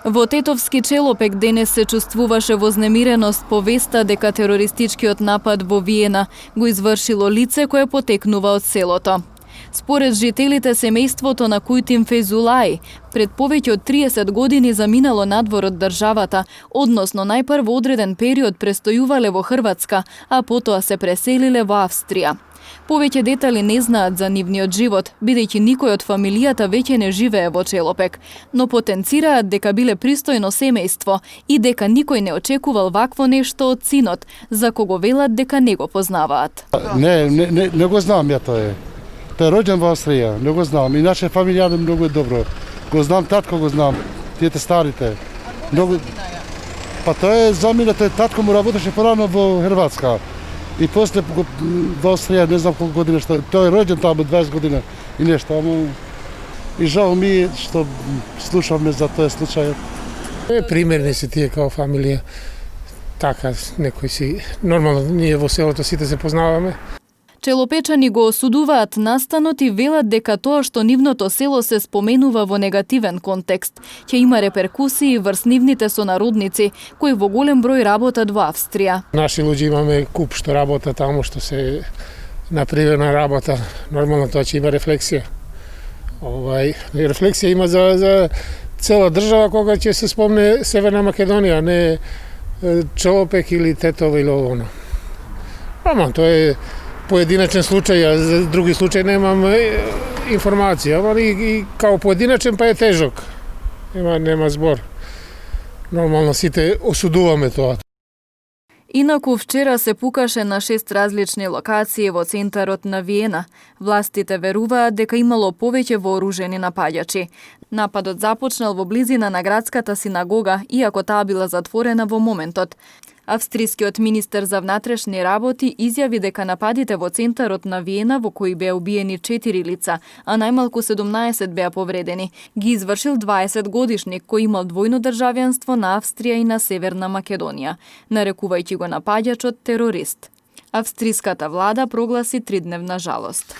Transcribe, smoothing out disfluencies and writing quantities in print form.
Во Тетовски Челопек денес се чувствуваше вознемиреност по веста дека терористичкиот напад во Виена го извршило лице кое потекнува од селото. Според жителите, семејството на Кујтим Фейзулаи пред повеќе од 30 години заминало надвор од државата, односно најпрво одреден период престојувале во Хрватска, а потоа се преселиле во Австрија. Повеќе детали не знаат за нивниот живот, бидејќи никој од фамилијата веќе не живее во Челопек, но потенцираат дека биле пристојно семејство и дека никој не очекувал вакво нешто од синот, за кого велат дека не го познаваат. Не го знам ја тој. Тој е роđен во Австрија, не го знам. И наше фамилијано многу е добро. Го знам, татко го знам, тие старите. Многу... Па тој е замина, тој татко му работеше порано во Хрватска. И после во Австрија, не знам колку година, што тој е роđен таму 20 година и нешто, ама и жал ми што слушавме за тој случај. Примерни се тие као фамилија. Така, некој си нормално, ние во селото сите се познаваме. Челопечани го осудуваат настанот и велат дека тоа што нивното село се споменува во негативен контекст ќе има реперкусии врз нивните сонародници кои во голем број работат во Австрија. Наши луѓе имаме куп што работат таму, што се напривена работа. Нормално тоа ќе има рефлексија. Рефлексија има за цела држава кога ќе се спомне Северна Македонија, не Челопек или Тетово или оно. Ама тоа е поединачен случај, а за други случаи немам информација, ама и као поединачен па е тежок. Нема збор. Нормално сите осудуваме тоа. Инаку вчера се пукаше на 6 различни локации во центарот на Виена. Властите веруваат дека имало повеќе вооружени напаѓачи. Нападот започнал во близина на градската синагога, иако таа била затворена во моментот. Австрискиот министер за внатрешни работи изјави дека нападите во центарот на Виена, во кои беа убиени 4 лица, а најмалку 17 беа повредени, ги извршил 20-годишник кој имал двојно државјанство на Австрија и на Северна Македонија, нарекувајќи го напаѓачот терорист. Австриската влада прогласи 3-дневна жалост.